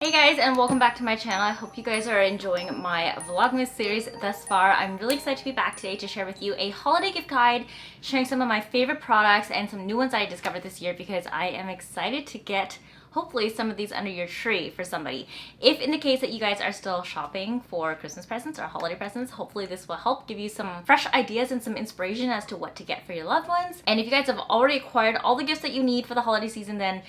Hey guys, and welcome back to my channel. I hope you guys are enjoying my Vlogmas series thus far. I'm really excited to be back today to share with you a holiday gift guide, sharing some of my favorite products and some new ones that I discovered this year because I am excited to get hopefully some of these under your tree for somebody. If in the case that you guys are still shopping for Christmas presents or holiday presents, hopefully this will help give you some fresh ideas and some inspiration as to what to get for your loved ones. And if you guys have already acquired all the gifts that you need for the holiday season, then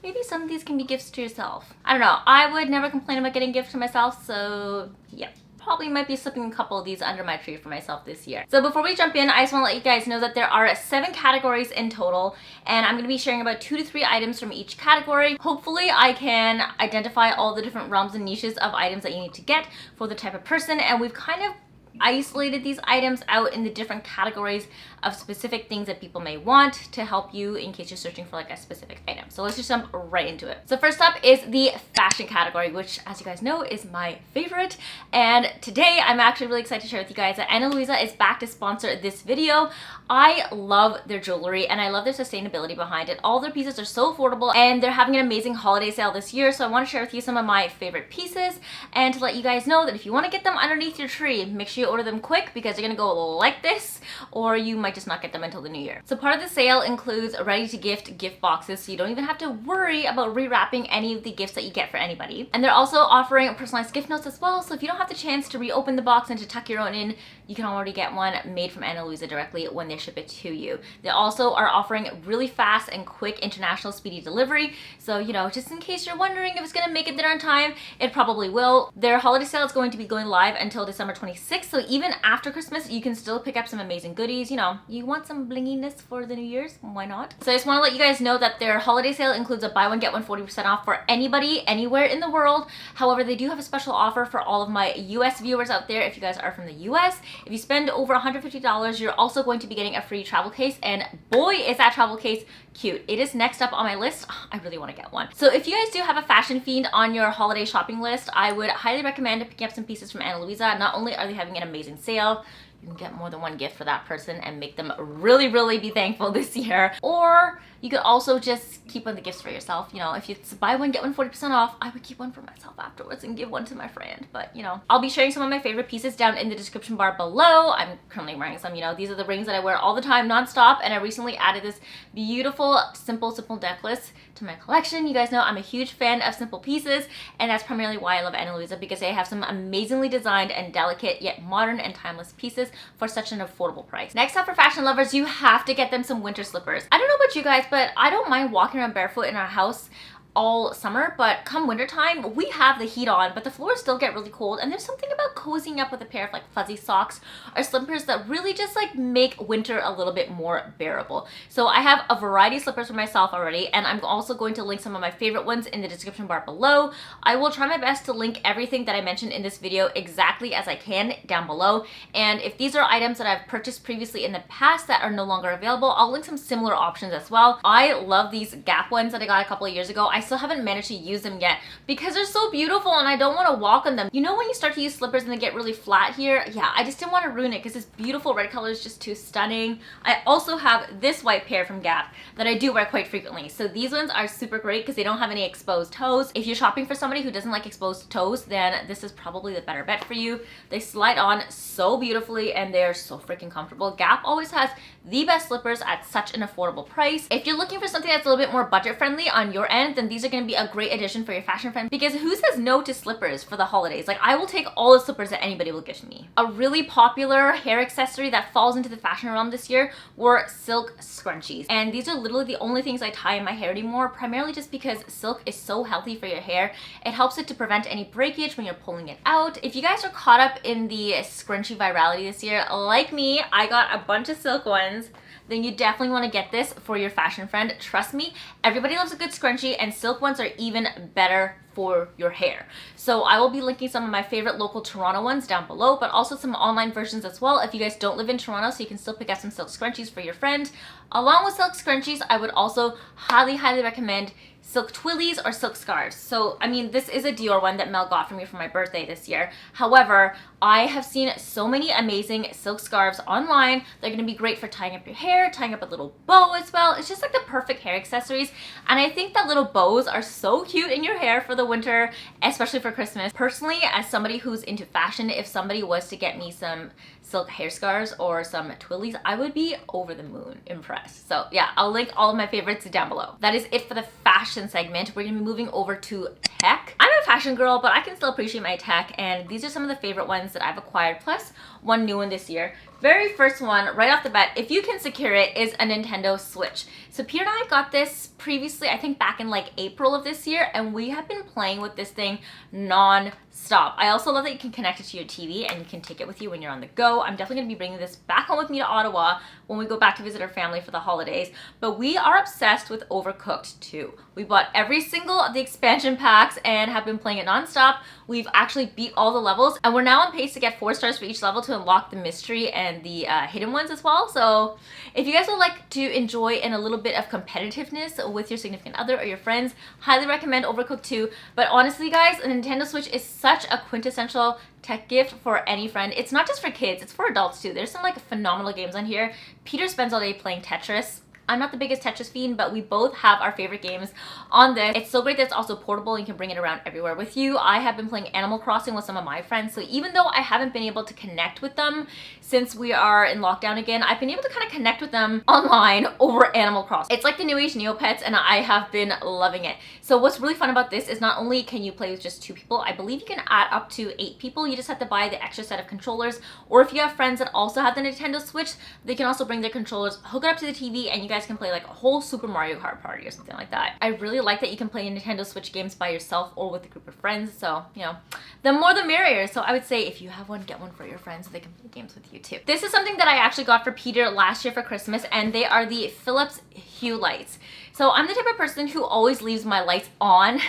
maybe some of these can be gifts to yourself. I don't know. I would never complain about getting gifts to myself, so yeah. Probably might be slipping a couple of these under my tree for myself this year. So before we jump in, I just want to let you guys know that there are 7 categories in total, and I'm going to be sharing about 2 to 3 items from each category. Hopefully I can identify all the different realms and niches of items that you need to get for the type of person, and we've kind of isolated these items out in the different categories of specific things that people may want to help you in case you're searching for like a specific item. So let's just jump right into it. So first up is the fashion category, which as you guys know is my favorite. And today I'm actually really excited to share with you guys that Luisa is back to sponsor this video. I love their jewelry and I love their sustainability behind it. All their pieces are so affordable and they're having an amazing holiday sale this year. So I want to share with you some of my favorite pieces and to let you guys know that if you want to get them underneath your tree, make sure you order them quick because they're gonna go like this, or you might just not get them until the new year. So part of the sale includes ready to gift boxes, so you don't even have to worry about rewrapping any of the gifts that you get for anybody. And they're also offering personalized gift notes as well, so if you don't have the chance to reopen the box and to tuck your own in, you can already get one made from Luisa directly when they ship it to you. They also are offering really fast and quick international speedy delivery, so you know, just in case you're wondering if it's gonna make it there on time, it probably will. Their holiday sale is going to be going live until December 26th, so even after Christmas, you can still pick up some amazing goodies. You know, you want some blinginess for the New Year's? Why not? So I just want to let you guys know that their holiday sale includes a buy one, get one 40% off for anybody, anywhere in the world. However, they do have a special offer for all of my US viewers out there. If you guys are from the US, if you spend over $150, you're also going to be getting a free travel case. And boy, is that travel case cute. It is next up on my list. I really want to get one. So if you guys do have a fashion fiend on your holiday shopping list, I would highly recommend picking up some pieces from Luisa. Not only are they having an amazing sale, you can get more than one gift for that person and make them really be thankful this year. Or you could also just keep one of the gifts for yourself. You know, if it's buy one, get one 40% off, I would keep one for myself afterwards and give one to my friend. But you know, I'll be sharing some of my favorite pieces down in the description bar below. I'm currently wearing some, you know, these are the rings that I wear all the time nonstop, and I recently added this beautiful simple necklace to my collection. You guys know I'm a huge fan of simple pieces, and that's primarily why I love Luisa, because they have some amazingly designed and delicate yet modern and timeless pieces for such an affordable price. Next up, for fashion lovers, you have to get them some winter slippers. I don't know about you guys, but I don't mind walking around barefoot in our house all summer, but come wintertime, we have the heat on, but the floors still get really cold, and there's something about cozying up with a pair of like fuzzy socks or slippers that really just like make winter a little bit more bearable. So I have a variety of slippers for myself already, and I'm also going to link some of my favorite ones in the description bar below. I will try my best to link everything that I mentioned in this video exactly as I can down below, and if these are items that I've purchased previously in the past that are no longer available, I'll link some similar options as well. I love these Gap ones that I got a couple of years ago. I still haven't managed to use them yet because they're so beautiful and I don't want to walk on them. You know when you start to use slippers and they get really flat here? Yeah, I just didn't want to ruin it because this beautiful red color is just too stunning. I also have this white pair from Gap that I do wear quite frequently. So these ones are super great because they don't have any exposed toes. If you're shopping for somebody who doesn't like exposed toes, then this is probably the better bet for you. They slide on so beautifully and they're so freaking comfortable. Gap always has the best slippers at such an affordable price. If you're looking for something that's a little bit more budget friendly on your end, then these are going to be a great addition for your fashion friend, because who says no to slippers for the holidays? Like, I will take all the slippers that anybody will gift me. A really popular hair accessory that falls into the fashion realm this year were silk scrunchies, and these are literally the only things I tie in my hair anymore, primarily just because silk is so healthy for your hair. It helps it to prevent any breakage when you're pulling it out. If you guys are caught up in the scrunchie virality this year, like me, I got a bunch of silk ones, then you definitely want to get this for your fashion friend. Trust me, everybody loves a good scrunchie, and silk ones are even better for your hair. So I will be linking some of my favorite local Toronto ones down below, but also some online versions as well if you guys don't live in Toronto, so you can still pick up some silk scrunchies for your friend. Along with silk scrunchies, I would also highly recommend silk twillies or silk scarves. So, I mean, this is a Dior one that Mel got for me for my birthday this year. However, I have seen so many amazing silk scarves online. They're gonna be great for tying up your hair, tying up a little bow as well. It's just like the perfect hair accessories. And I think that little bows are so cute in your hair for the winter, especially for Christmas. Personally, as somebody who's into fashion, if somebody was to get me some silk hair scarves or some twillies, I would be over the moon impressed. So yeah, I'll link all of my favorites down below. That is it for the fashion segment. We're gonna be moving over to tech. I'm a fashion girl, but I can still appreciate my tech, and these are some of the favorite ones that I've acquired, plus one new one this year. Very first one, right off the bat, if you can secure it, is a Nintendo Switch. So Peter and I got this previously, I think back in like April of this year, and we have been playing with this thing non-stop. I also love that you can connect it to your TV and you can take it with you when you're on the go. I'm definitely gonna be bringing this back home with me to Ottawa when we go back to visit our family for the holidays. But we are obsessed with Overcooked 2. We bought every single of the expansion packs and have been playing it non-stop. We've actually beat all the levels, and we're now on pace to get 4 stars for each level to unlock the mystery and the hidden ones as well. So if you guys would like to enjoy in a little bit of competitiveness with your significant other or your friends, highly recommend Overcooked 2. But honestly guys, a Nintendo Switch is such a quintessential tech gift for any friend. It's not just for kids, it's for adults too. There's some like phenomenal games on here. Peter spends all day playing Tetris. I'm not the biggest Tetris fiend, but we both have our favorite games on this. It's so great that it's also portable and you can bring it around everywhere with you. I have been playing Animal Crossing with some of my friends, so even though I haven't been able to connect with them since we are in lockdown again, I've been able to kind of connect with them online over Animal Crossing. It's like the new age Neopets, and I have been loving it. So what's really fun about this is not only can you play with just 2 people, I believe you can add up to 8 people. You just have to buy the extra set of controllers, or if you have friends that also have the Nintendo Switch, they can also bring their controllers, hook it up to the TV, and you guys can play like a whole Super Mario Kart party or something like that. I really like that you can play Nintendo Switch games by yourself or with a group of friends, so you know, the more the merrier. So I would say if you have one, get one for your friends so they can play games with you too. This is something that I actually got for Peter last year for Christmas, and they are the Philips Hue lights. So I'm the type of person who always leaves my lights on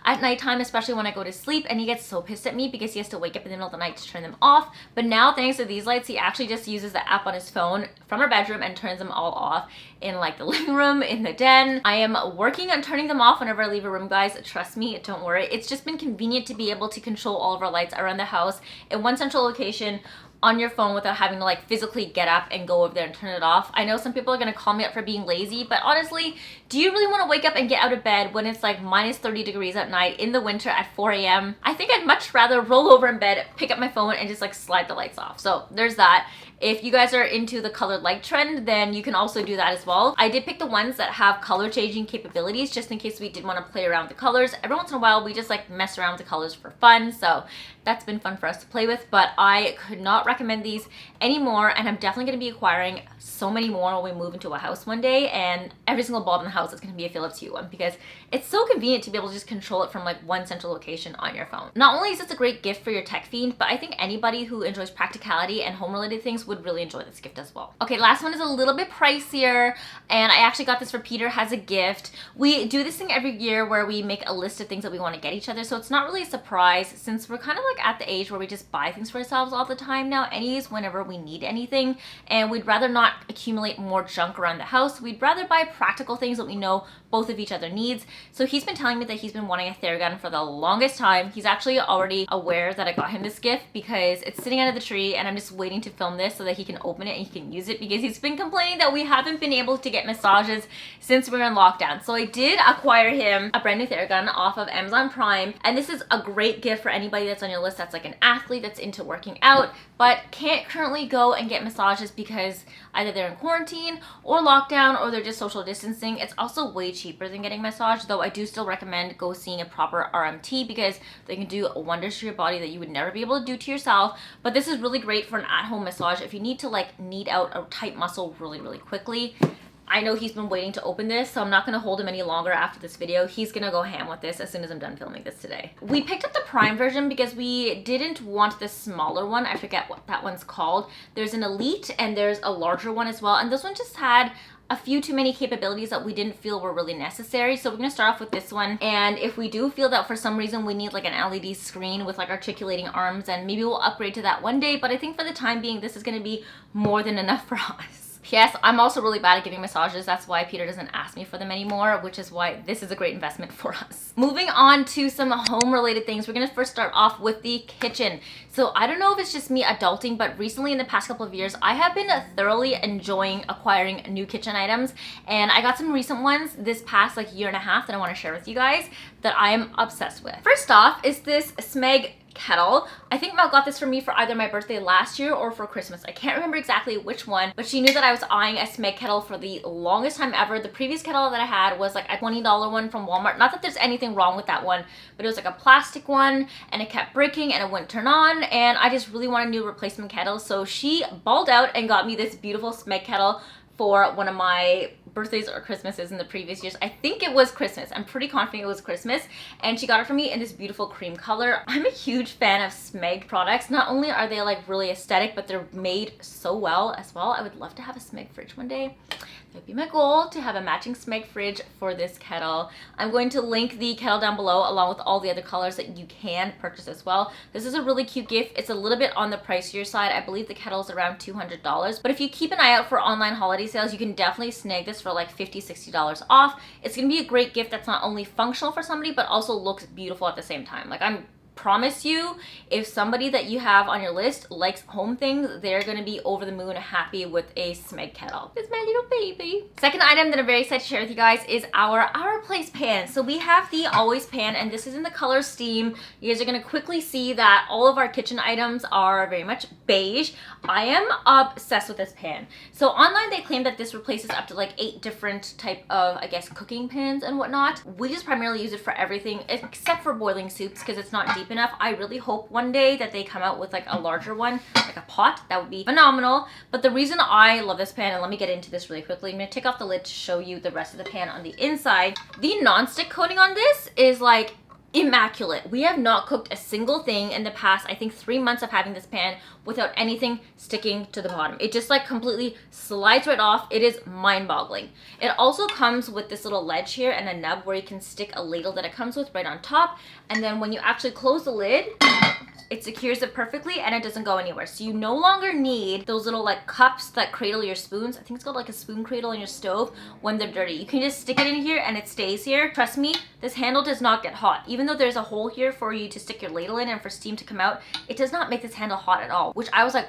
at nighttime, especially when I go to sleep, and he gets so pissed at me because he has to wake up in the middle of the night to turn them off. But now, thanks to these lights, he actually just uses the app on his phone from our bedroom and turns them all off in like the living room, in the den. I am working on turning them off whenever I leave a room, guys. Trust me, don't worry. It's just been convenient to be able to control all of our lights around the house in one central location on your phone without having to like physically get up and go over there and turn it off. I know some people are gonna call me out for being lazy, but honestly, do you really want to wake up and get out of bed when it's like minus 30 degrees at night in the winter at 4 a.m? I think I'd much rather roll over in bed, pick up my phone, and just like slide the lights off. So there's that. If you guys are into the colored light trend, then you can also do that as well. I did pick the ones that have color changing capabilities just in case we did want to play around with the colors. Every once in a while, we just like mess around with the colors for fun. So that's been fun for us to play with, but I could not recommend these anymore, and I'm definitely going to be acquiring so many more when we move into a house one day, and every single bulb in the house is going to be a Philips Hue one because it's so convenient to be able to just control it from like one central location on your phone. Not only is this a great gift for your tech fiend, but I think anybody who enjoys practicality and home related things would really enjoy this gift as well. Okay, last one is a little bit pricier, and I actually got this for Peter as a gift. We do this thing every year where we make a list of things that we want to get each other, so it's not really a surprise since we're kind of like at the age where we just buy things for ourselves all the time now anyways whenever we need anything, and we'd rather not accumulate more junk around the house. We'd rather buy practical things that we know both of each other needs. So he's been telling me that he's been wanting a Theragun for the longest time. He's actually already aware that I got him this gift because it's sitting under the tree, and I'm just waiting to film this so that he can open it and he can use it because he's been complaining that we haven't been able to get massages since we were in lockdown. So I did acquire him a brand new Theragun off of Amazon Prime, and this is a great gift for anybody that's on your list that's like an athlete that's into working out but can't currently go and get massages because either they're in quarantine or lockdown or they're just social distancing. It's also way cheaper than getting a massage, though I do still recommend go seeing a proper RMT because they can do wonders to your body that you would never be able to do to yourself. But this is really great for an at-home massage if you need to like knead out a tight muscle really quickly. I know he's been waiting to open this, so I'm not going to hold him any longer after this video. He's going to go ham with this as soon as I'm done filming this today. We picked up the Prime version because we didn't want the smaller one. I forget what that one's called. There's an Elite and there's a larger one as well, and this one just had a few too many capabilities that we didn't feel were really necessary. So we're gonna start off with this one, and if we do feel that for some reason we need like an LED screen with like articulating arms, and maybe we'll upgrade to that one day, but I think for the time being this is gonna be more than enough for us. P.S. I'm also really bad at giving massages. That's why Peter doesn't ask me for them anymore, which is why this is a great investment for us. Moving on to some home related things, we're gonna first start off with the kitchen. So I don't know if it's just me adulting, but recently in the past couple of years, I have been thoroughly enjoying acquiring new kitchen items. And I got some recent ones this past like year and a half that I wanna share with you guys that I am obsessed with. First off is this Smeg kettle. I think Mel got this for me for either my birthday last year or for Christmas. I can't remember exactly which one, but she knew that I was eyeing a Smeg kettle for the longest time ever. The previous kettle that I had was like a $20 one from Walmart. Not that there's anything wrong with that one, but it was like a plastic one and it kept breaking and it wouldn't turn on, and I just really want a new replacement kettle. So she balled out and got me this beautiful Smeg kettle for one of my birthdays or Christmases in the previous years. I think it was Christmas. I'm pretty confident it was Christmas. And she got it for me in this beautiful cream color. I'm a huge fan of Smeg products. Not only are they like really aesthetic, but they're made so well as well. I would love to have a Smeg fridge one day. That would be my goal, to have a matching Smeg fridge for this kettle. I'm going to link the kettle down below along with all the other colors that you can purchase as well. This is a really cute gift. It's a little bit on the pricier side. I believe the kettle is around $200. But if you keep an eye out for online holiday sales, you can definitely snag this for like $50, $60 off. It's going to be a great gift that's not only functional for somebody, but also looks beautiful at the same time. Like, I'm promise you, if somebody that you have on your list likes home things, they're gonna be over the moon happy with a Smeg kettle. It's my little baby. Second item that I'm very excited to share with you guys is our Place pan. So we have the Always pan, and this is in the color Steam. You guys are gonna quickly see that all of our kitchen items are very much beige. I am obsessed with this pan. So online they claim that this replaces up to like 8 different type of, I guess, cooking pans and whatnot. We just primarily use it for everything except for boiling soups because it's not deep enough. I really hope one day that they come out with like a larger one, like a pot. That would be phenomenal. But the reason I love this pan, and let me get into this really quickly, I'm gonna take off the lid to show you the rest of the pan on the inside. The non-stick coating on this is like immaculate. We have not cooked a single thing in the past, I think, 3 months of having this pan without anything sticking to the bottom. It just like completely slides right off. It is mind-boggling. It also comes with this little ledge here and a nub where you can stick a ladle that it comes with right on top, and then when you actually close the lid, it secures it perfectly and it doesn't go anywhere. So you no longer need those little like cups that cradle your spoons. I think it's called like a spoon cradle on your stove when they're dirty. You can just stick it in here and it stays here. Trust me, this handle does not get hot. Even though there's a hole here for you to stick your ladle in and for steam to come out, it does not make this handle hot at all, which I was like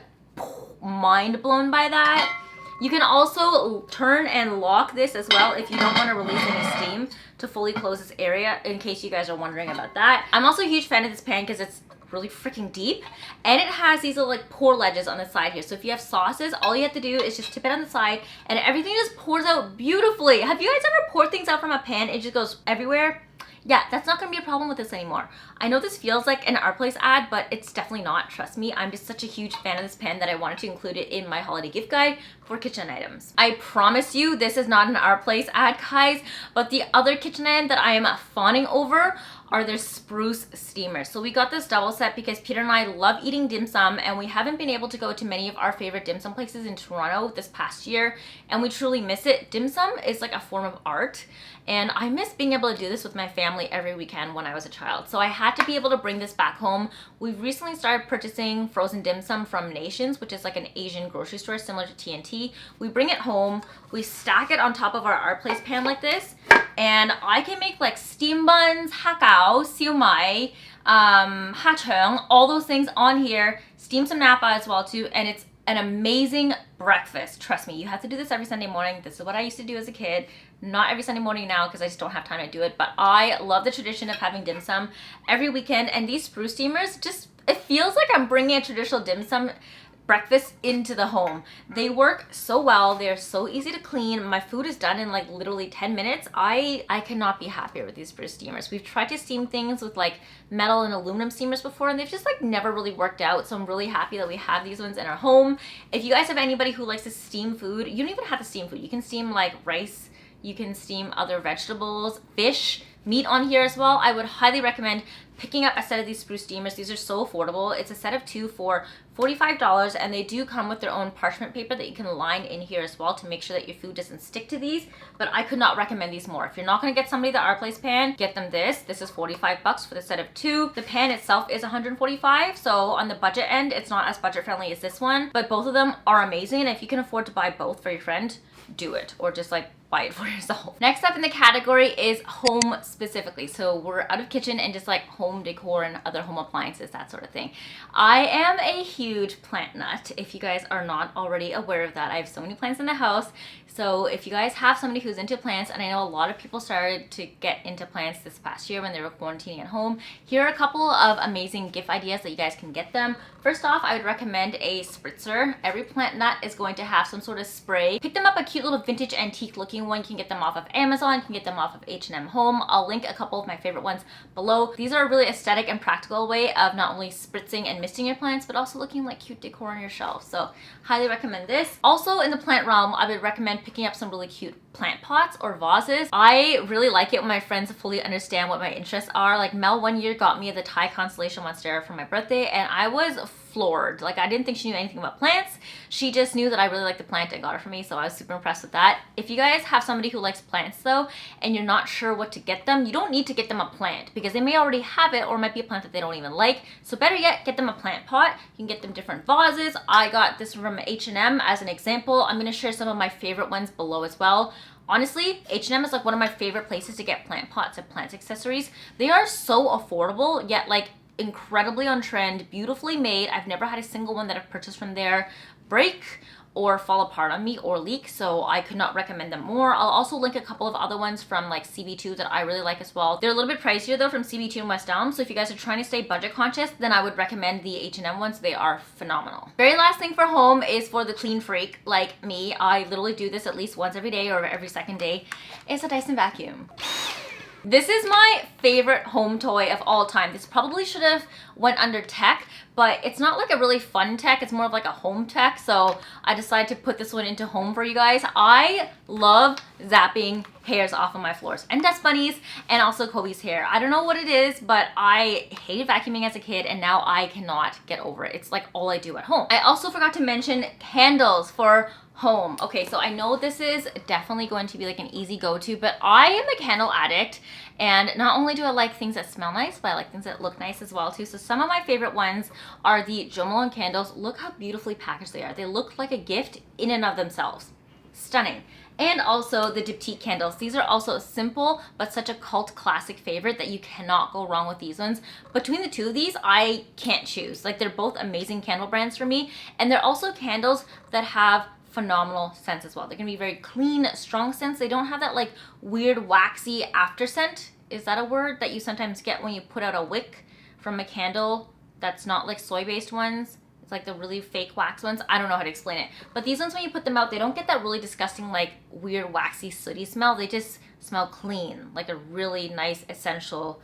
mind blown by that. You can also turn and lock this as well if you don't want to release any steam to fully close this area, in case you guys are wondering about that. I'm also a huge fan of this pan because it's really freaking deep, and it has these little like pour ledges on the side here. So if you have sauces, all you have to do is just tip it on the side and everything just pours out beautifully. Have you guys ever poured things out from a pan? It just goes everywhere. Yeah, that's not gonna be a problem with this anymore. I know this feels like an Our Place ad, but it's definitely not. Trust me, I'm just such a huge fan of this pan that I wanted to include it in my holiday gift guide for kitchen items. I promise you, this is not an Our Place ad, guys, but the other kitchen item that I am fawning over are their spruce steamers. So we got this double set because Peter and I love eating dim sum, and we haven't been able to go to many of our favorite dim sum places in Toronto this past year, and we truly miss it. Dim sum is like a form of art, and I miss being able to do this with my family every weekend when I was a child. So I had to be able to bring this back home. We've recently started purchasing frozen dim sum from Nations, which is like an Asian grocery store similar to TNT. We bring it home, we stack it on top of our Place pan like this, and I can make like steam buns, hakao, siu mai, hacheng, all those things on here, steam some napa as well too, and it's an amazing breakfast. Trust me, you have to do this every Sunday morning. This is what I used to do as a kid. Not every Sunday morning now because I just don't have time to do it, but I love the tradition of having dim sum every weekend, and these spruce steamers just, it feels like I'm bringing a traditional dim sum breakfast into the home. They work so well. They're so easy to clean. My food is done in like literally 10 minutes. I cannot be happier with these spruce steamers. We've tried to steam things with like metal and aluminum steamers before, and they've just like never really worked out. So I'm really happy that we have these ones in our home. If you guys have anybody who likes to steam food, you don't even have to steam food. You can steam like rice, you can steam other vegetables, fish, meat on here as well. I would highly recommend picking up a set of these spruce steamers. These are so affordable. It's a set of 2 for $45, and they do come with their own parchment paper that you can line in here as well to make sure that your food doesn't stick to these. But I could not recommend these more. If you're not going to get somebody the Our Place pan, get them this. This is $45 for the set of 2. The pan itself is $145, so on the budget end, it's not as budget friendly as this one, but both of them are amazing. And if you can afford to buy both for your friend, do it, or just like buy it for yourself. Next up in the category is home specifically. So we're out of kitchen and just like home decor and other home appliances, that sort of thing. I am a huge plant nut. If you guys are not already aware of that, I have so many plants in the house. So if you guys have somebody who's into plants, and I know a lot of people started to get into plants this past year when they were quarantining at home, here are a couple of amazing gift ideas that you guys can get them. First off, I would recommend a spritzer. Every plant nut is going to have some sort of spray. Pick them up a cute little vintage antique looking one. You can get them off of Amazon, you can get them off of H&M Home. I'll link a couple of my favorite ones below. These are a really aesthetic and practical way of not only spritzing and misting your plants, but also looking like cute decor on your shelf. So highly recommend this. Also in the plant realm, I would recommend picking up some really cute plant pots or vases. I really like it when my friends fully understand what my interests are. Like Mel one year got me the Thai constellation monstera for my birthday, and I was floored. Like I didn't think she knew anything about plants. She just knew that I really liked the plant and got it for me, so I was super impressed with that. If you guys have somebody who likes plants though, and you're not sure what to get them, you don't need to get them a plant because they may already have it, or it might be a plant that they don't even like. So better yet, get them a plant pot. You can get them different vases. I got this from H&M as an example. I'm going to share some of my favorite ones below as well. Honestly, H&M is like one of my favorite places to get plant pots and plant accessories. They are so affordable, yet like incredibly on trend, beautifully made. I've never had a single one that I've purchased from there break or fall apart on me or leak, so I could not recommend them more. I'll also link a couple of other ones from like CB2 that I really like as well. They're a little bit pricier though from CB2 and West Elm, so if you guys are trying to stay budget conscious, then I would recommend the H&M ones. They are phenomenal. Very last thing for home is for the clean freak like me. I literally do this at least once every day or every second day. It's a Dyson vacuum. This is my favorite home toy of all time. This probably should have went under tech, but it's not like a really fun tech. It's more of like a home tech. So I decided to put this one into home for you guys. I love zapping hairs off of my floors and dust bunnies and also Kobe's hair. I don't know what it is, but I hated vacuuming as a kid and now I cannot get over it. It's like all I do at home. I also forgot to mention candles for home. Okay, so I know this is definitely going to be like an easy go-to, but I am a candle addict, and not only do I like things that smell nice, but I like things that look nice as well too. So some of my favorite ones are the Jo Malone candles. Look how beautifully packaged they are. They look like a gift in and of themselves. Stunning. And also the Diptyque candles. These are also simple, but such a cult classic favorite that you cannot go wrong with these ones. Between the two of these, I can't choose. Like they're both amazing candle brands for me, and they're also candles that have phenomenal scents as well. They're gonna be very clean, strong scents. They don't have that like weird waxy after scent. Is that a word that you sometimes get when you put out a wick from a candle that's not like soy-based ones? It's like the really fake wax ones. I don't know how to explain it. But these ones, when you put them out, they don't get that really disgusting like weird waxy sooty smell. They just smell clean, like a really nice essential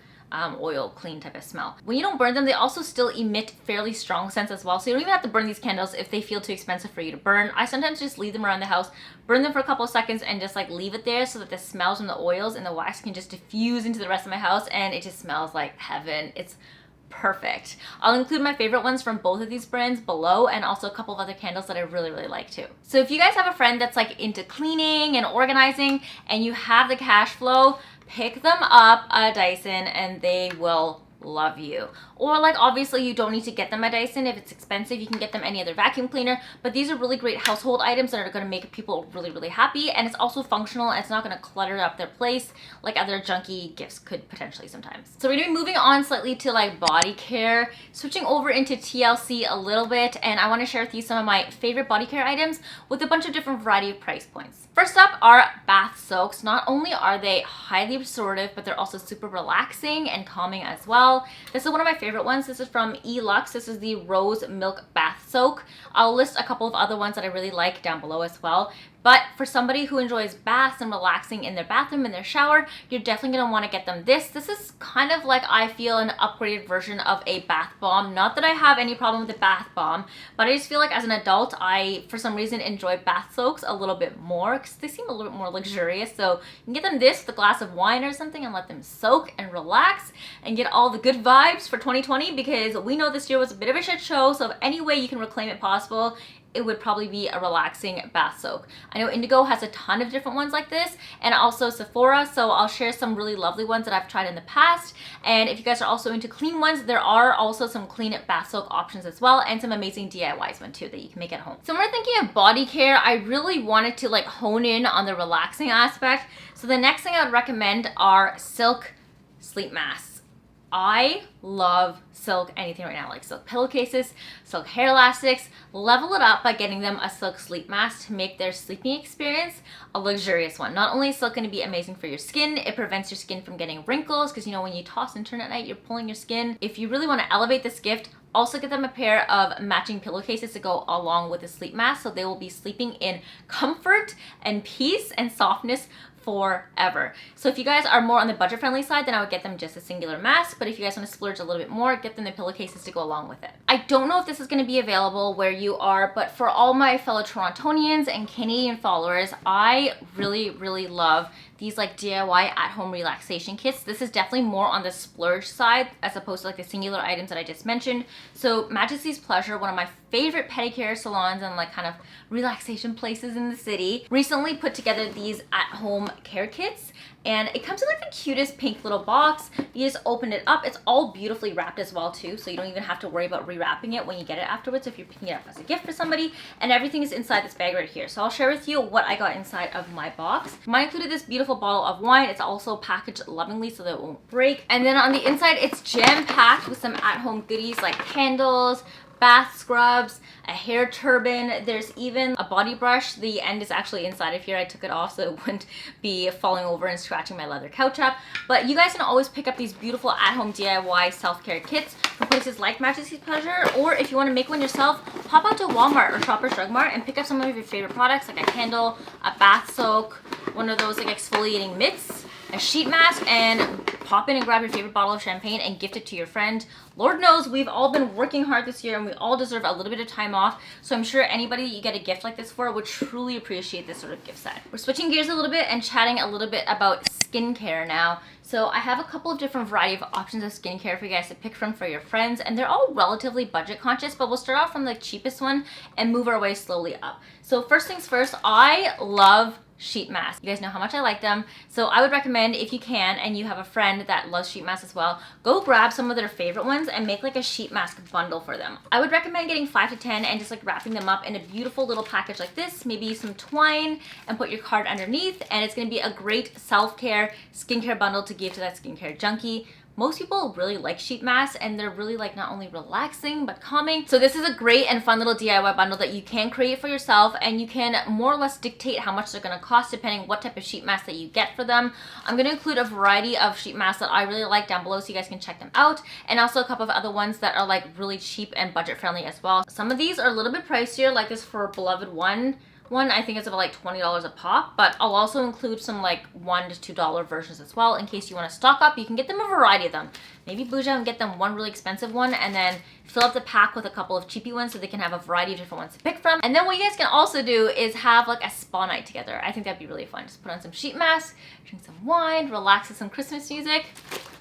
oil clean type of smell. When you don't burn them, they also still emit fairly strong scents as well, so you don't even have to burn these candles if they feel too expensive for you to burn. I sometimes just leave them around the house, burn them for a couple of seconds, and just like leave it there so that the smells from the oils and the wax can just diffuse into the rest of my house, and it just smells like heaven. It's perfect. I'll include my favorite ones from both of these brands below, and also a couple of other candles that I really like too. So if you guys have a friend that's like into cleaning and organizing and you have the cash flow, pick them up a Dyson and they will love you. Or like obviously you don't need to get them a Dyson. If it's expensive, you can get them any other vacuum cleaner, but these are really great household items that are going to make people really happy, and it's also functional and it's not going to clutter up their place like other junky gifts could potentially sometimes. So we're going to be moving on slightly to like body care, switching over into TLC a little bit, and I want to share with you some of my favorite body care items with a bunch of different variety of price points. First up are bath soaks. Not only are they highly restorative, but they're also super relaxing and calming as well. This is one of my favorite ones. This is from Elux. This is the Rose Milk Bath Soak. I'll list a couple of other ones that I really like down below as well. But for somebody who enjoys baths and relaxing in their bathroom, in their shower, you're definitely going to want to get them this. This is kind of like, I feel, an upgraded version of a bath bomb. Not that I have any problem with the bath bomb, but I just feel like as an adult, I, for some reason, enjoy bath soaks a little bit more because they seem a little bit more luxurious. So you can get them this with a glass of wine or something and let them soak and relax and get all the good vibes for 2020, because we know this year was a bit of a shit show. So if any way you can reclaim it possible, it would probably be a relaxing bath soak. I know Indigo has a ton of different ones like this, and also Sephora, so I'll share some really lovely ones that I've tried in the past. And if you guys are also into clean ones, there are also some clean bath soak options as well, and some amazing DIYs one too that you can make at home. So when we're thinking of body care, I really wanted to like hone in on the relaxing aspect. So the next thing I would recommend are silk sleep masks. I love silk anything right now, like silk pillowcases, silk hair elastics. Level it up by getting them a silk sleep mask to make their sleeping experience a luxurious one. Not only is silk going to be amazing for your skin, it prevents your skin from getting wrinkles, because you know when you toss and turn at night, you're pulling your skin. If you really want to elevate this gift, also get them a pair of matching pillowcases to go along with the sleep mask, so they will be sleeping in comfort and peace and softness forever. So if you guys are more on the budget friendly side, then I would get them just a singular mask. But if you guys want to splurge a little bit more, get them the pillowcases to go along with it. I don't know if this is going to be available where you are, but for all my fellow Torontonians and Canadian followers, I really love these like DIY at-home relaxation kits. This is definitely more on the splurge side as opposed to like the singular items that I just mentioned. So Majesty's Pleasure, one of my favorite pedicure salons and like kind of relaxation places in the city, recently put together these at-home care kits. And it comes in like the cutest pink little box. You just open it up. It's all beautifully wrapped as well too, so you don't even have to worry about rewrapping it when you get it afterwards if you're picking it up as a gift for somebody. And everything is inside this bag right here. So I'll share with you what I got inside of my box. Mine included this beautiful bottle of wine. It's also packaged lovingly so that it won't break. And then on the inside, it's jam-packed with some at-home goodies like candles, bath scrubs, a hair turban. There's even a body brush. The end is actually inside of here. I took it off so it wouldn't be falling over and scratching my leather couch up. But you guys can always pick up these beautiful at-home DIY self-care kits from places like Majesty's Pleasure, or if you want to make one yourself, pop out to Walmart or Shoppers Drug Mart and pick up some of your favorite products like a candle, a bath soak, one of those like exfoliating mitts, a sheet mask, and pop in and grab your favorite bottle of champagne and gift it to your friend. Lord knows we've all been working hard this year and we all deserve a little bit of time off. So I'm sure anybody you get a gift like this for would truly appreciate this sort of gift set. We're switching gears a little bit and chatting a little bit about skincare now. So I have a couple of different variety of options of skincare for you guys to pick from for your friends, and they're all relatively budget conscious, but we'll start off from the cheapest one and move our way slowly up. So first things first, I love sheet masks. You guys know how much I like them. So I would recommend, if you can and you have a friend that loves sheet masks as well, go grab some of their favorite ones and make like a sheet mask bundle for them. I would recommend getting 5 to 10 and just like wrapping them up in a beautiful little package like this, maybe some twine, and put your card underneath, and it's going to be a great self-care skincare bundle to give to that skincare junkie. Most people really like sheet masks, and they're really like not only relaxing but calming. So this is a great and fun little DIY bundle that you can create for yourself, and you can more or less dictate how much they're going to cost depending what type of sheet mask that you get for them. I'm going to include a variety of sheet masks that I really like down below so you guys can check them out, and also a couple of other ones that are like really cheap and budget friendly as well. Some of these are a little bit pricier, like this For Beloved one I think it's about like $20 a pop, but I'll also include some like $1 to $2 versions as well in case you want to stock up. You can get them a variety of them. Maybe bouge out and get them one really expensive one and then fill up the pack with a couple of cheapy ones so they can have a variety of different ones to pick from. And then what you guys can also do is have like a spa night together. I think that'd be really fun. Just put on some sheet masks, drink some wine, relax with some Christmas music.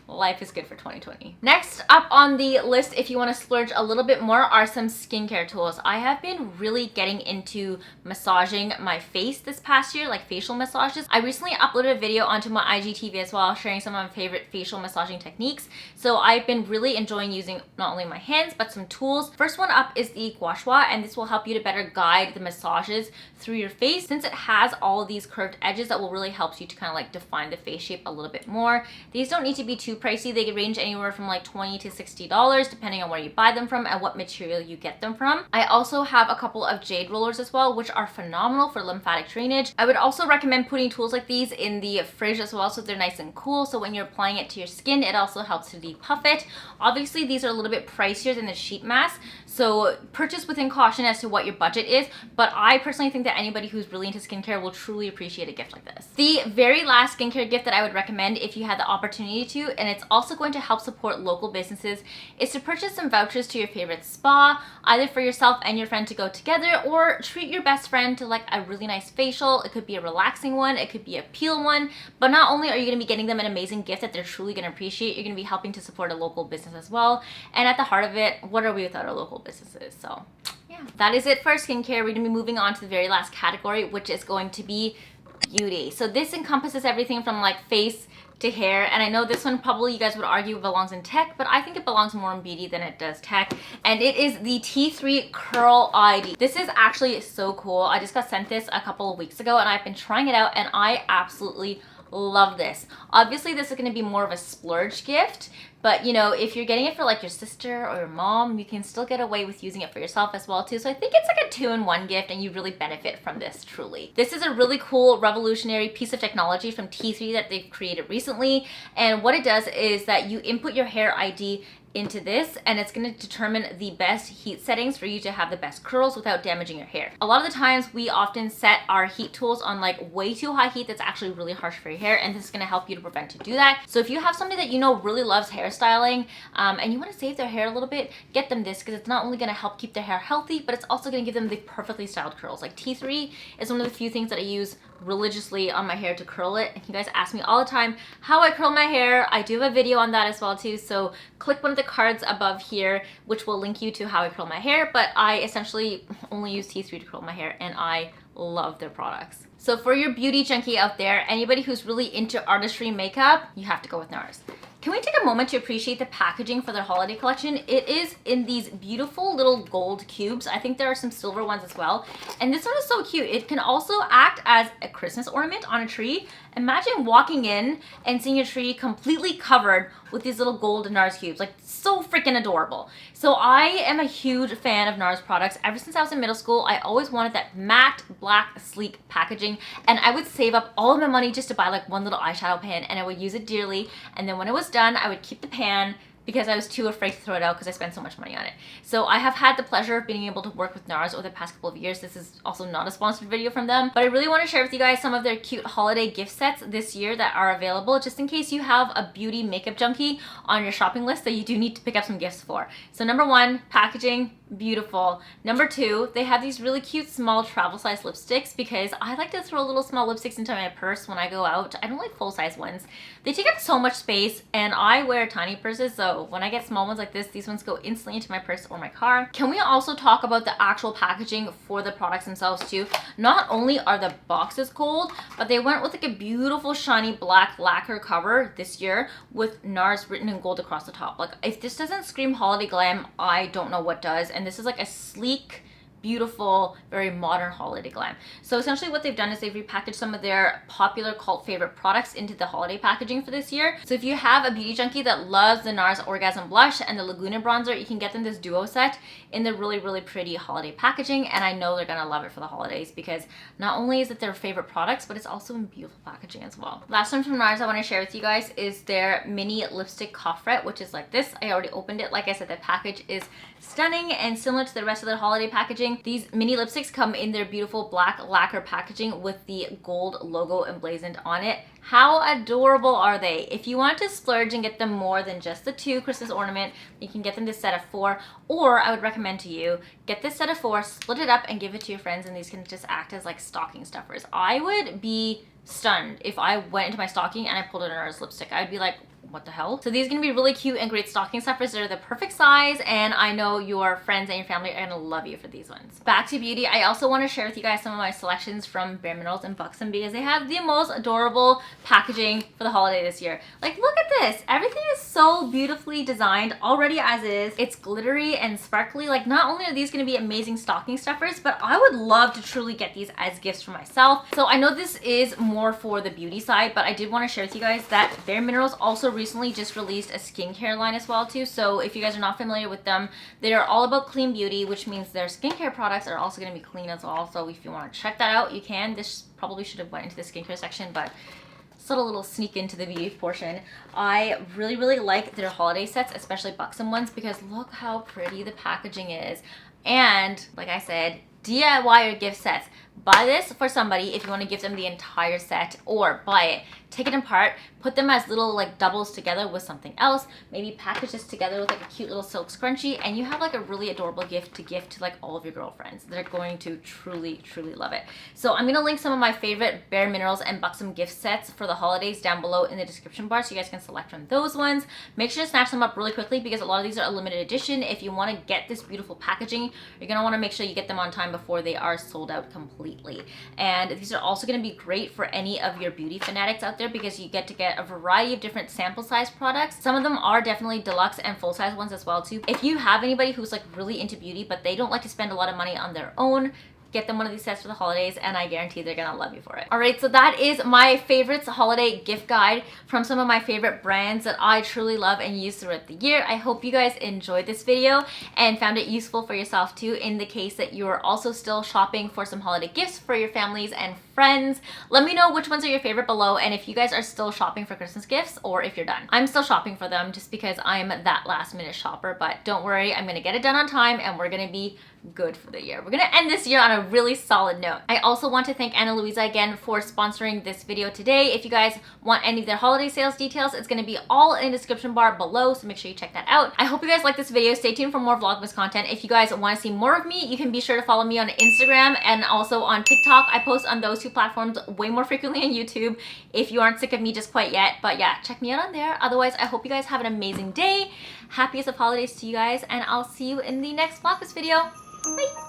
Life is good for 2020. Next up on the list, if you want to splurge a little bit more, are some skincare tools. I have been really getting into massaging my face this past year, like facial massages. I recently uploaded a video onto my IGTV as well, sharing some of my favorite facial massaging techniques. So I've been really enjoying using not only my hands, but some tools. First one up is the gua sha, and this will help you to better guide the massages through your face, since it has all of these curved edges that will really help you to kind of like define the face shape a little bit more. These don't need to be too pricey. They could range anywhere from like $20 to $60 depending on where you buy them from and what material you get them from. I also have a couple of jade rollers as well, which are phenomenal for lymphatic drainage. I would also recommend putting tools like these in the fridge as well so they're nice and cool, so when you're applying it to your skin, it also helps to the Puff It. Obviously, these are a little bit pricier than the sheet mask, so purchase within caution as to what your budget is, but I personally think that anybody who's really into skincare will truly appreciate a gift like this. The very last skincare gift that I would recommend if you had the opportunity to, and it's also going to help support local businesses, is to purchase some vouchers to your favorite spa, either for yourself and your friend to go together, or treat your best friend to like a really nice facial. It could be a relaxing one, it could be a peel one, but not only are you going to be getting them an amazing gift that they're truly going to appreciate, you're going to be helping to support a local business as well. And at the heart of it, what are we without our local businesses? So yeah, that is it for skincare. We're going to be moving on to the very last category, which is going to be beauty. So this encompasses everything from like face to hair, and I know this one probably you guys would argue belongs in tech, but I think it belongs more in beauty than it does tech, and it is the T3 Curl ID. This is actually so cool. I just got sent this a couple of weeks ago and I've been trying it out and I absolutely love this. Obviously this is going to be more of a splurge gift, but you know, if you're getting it for like your sister or your mom, you can still get away with using it for yourself as well too. So I think it's like a 2-in-1 gift and you really benefit from this truly. This is a really cool revolutionary piece of technology from T3 that they've created recently, and what it does is that you input your hair ID into this and it's going to determine the best heat settings for you to have the best curls without damaging your hair. A lot of the times we often set our heat tools on like way too high heat that's actually really harsh for your hair, and this is going to help you to prevent to do that. So if you have somebody that you know really loves hairstyling and you want to save their hair a little bit, get them this, because it's not only going to help keep their hair healthy, but it's also going to give them the perfectly styled curls. Like T3 is one of the few things that I use religiously on my hair to curl it, and you guys ask me all the time how I curl my hair. I do have a video on that as well too, so click one of the cards above here which will link you to how I curl my hair, but I essentially only use T3 to curl my hair and I love their products. So for your beauty junkie out there, anybody who's really into artistry makeup, you have to go with NARS. Can we take a moment to appreciate the packaging for their holiday collection? It is in these beautiful little gold cubes. I think there are some silver ones as well. And this one is so cute. It can also act as a Christmas ornament on a tree. Imagine walking in and seeing a tree completely covered with these little gold NARS cubes. Like, so freaking adorable. So I am a huge fan of NARS products. Ever since I was in middle school, I always wanted that matte, black, sleek packaging. And I would save up all of my money just to buy like one little eyeshadow pan, and I would use it dearly. And then when it was done, I would keep the pan because I was too afraid to throw it out because I spent so much money on it. So I have had the pleasure of being able to work with NARS over the past couple of years. This is also not a sponsored video from them, but I really want to share with you guys some of their cute holiday gift sets this year that are available, just in case you have a beauty makeup junkie on your shopping list that you do need to pick up some gifts for. So number one, packaging, beautiful. Number two, they have these really cute small travel size lipsticks, because I like to throw little small lipsticks into my purse when I go out. I don't like full size ones. They take up so much space and I wear tiny purses, so when I get small ones like this, these ones go instantly into my purse or my car. Can we also talk about the actual packaging for the products themselves too? Not only are the boxes gold, but they went with like a beautiful shiny black lacquer cover this year with NARS written in gold across the top. Like, if this doesn't scream holiday glam, I don't know what does. And this is like a sleek, beautiful, very modern holiday glam. So essentially what they've done is they've repackaged some of their popular cult favorite products into the holiday packaging for this year. So if you have a beauty junkie that loves the NARS Orgasm Blush and the Laguna Bronzer, you can get them this duo set in the really, really pretty holiday packaging, and I know they're gonna love it for the holidays because not only is it their favorite products, but it's also in beautiful packaging as well. Last one from NARS I want to share with you guys is their mini lipstick coffret, which is like this. I already opened it. Like I said, the package is stunning and similar to the rest of their holiday packaging. These mini lipsticks come in their beautiful black lacquer packaging with the gold logo emblazoned on it. How adorable are they? If you want to splurge and get them more than just the 2 Christmas ornament, you can get them this set of 4, or I would recommend to you, get this set of 4, split it up and give it to your friends, and these can just act as like stocking stuffers. I would be stunned if I went into my stocking and I pulled a NARS lipstick. I'd be like, what the hell? So these are gonna be really cute and great stocking stuffers. They're the perfect size, and I know your friends and your family are gonna love you for these ones. Back to beauty, I also want to share with you guys some of my selections from Bare Minerals and Buxom, because they have the most adorable packaging for the holiday this year. Like, look at this. Everything is so beautifully designed already as is. It's glittery and sparkly. Like, not only are these gonna be amazing stocking stuffers, but I would love to truly get these as gifts for myself. So I know this is more for the beauty side, but I did want to share with you guys that Bare Minerals also recently just released a skincare line as well too. So if you guys are not familiar with them, they are all about clean beauty, which means their skincare products are also going to be clean as well. So if you want to check that out, you can. This probably should have went into the skincare section, but just a little sneak into the beauty portion. I really like their holiday sets, especially Buxom ones, because look how pretty the packaging is. And like I said, DIY your gift sets. Buy this for somebody if you want to give them the entire set, or buy it, take it apart, put them as little like doubles together with something else, maybe package this together with like a cute little silk scrunchie, and you have like a really adorable gift to give to like all of your girlfriends. They're going to truly love it. So I'm gonna link some of my favorite Bare Minerals and Buxom gift sets for the holidays down below in the description bar, so you guys can select from those ones. Make sure to snatch them up really quickly because a lot of these are a limited edition. If you want to get this beautiful packaging, you're gonna want to make sure you get them on time before they are sold out completely. And these are also going to be great for any of your beauty fanatics out there because you get to get a variety of different sample size products. Some of them are definitely deluxe and full size ones as well too. If you have anybody who's like really into beauty but they don't like to spend a lot of money on their own, get them one of these sets for the holidays and I guarantee they're gonna love you for it. Alright, so that is my favorites holiday gift guide from some of my favorite brands that I truly love and use throughout the year. I hope you guys enjoyed this video and found it useful for yourself too, in the case that you're also still shopping for some holiday gifts for your families and friends. Let me know which ones are your favorite below, and if you guys are still shopping for Christmas gifts or if you're done. I'm still shopping for them just because I'm that last minute shopper, but don't worry, I'm gonna get it done on time and we're gonna be good for the year. We're gonna end this year on a really solid note. I also want to thank Anna Luisa again for sponsoring this video today. If you guys want any of their holiday sales details, it's gonna be all in the description bar below, so make sure you check that out. I hope you guys like this video. Stay tuned for more Vlogmas content. If you guys want to see more of me, you can be sure to follow me on Instagram and also on TikTok. I post on those two platforms way more frequently on YouTube if you aren't sick of me just quite yet. But yeah, check me out on there. Otherwise, I hope you guys have an amazing day. Happiest of holidays to you guys, and I'll see you in the next Vlogmas video. Bye!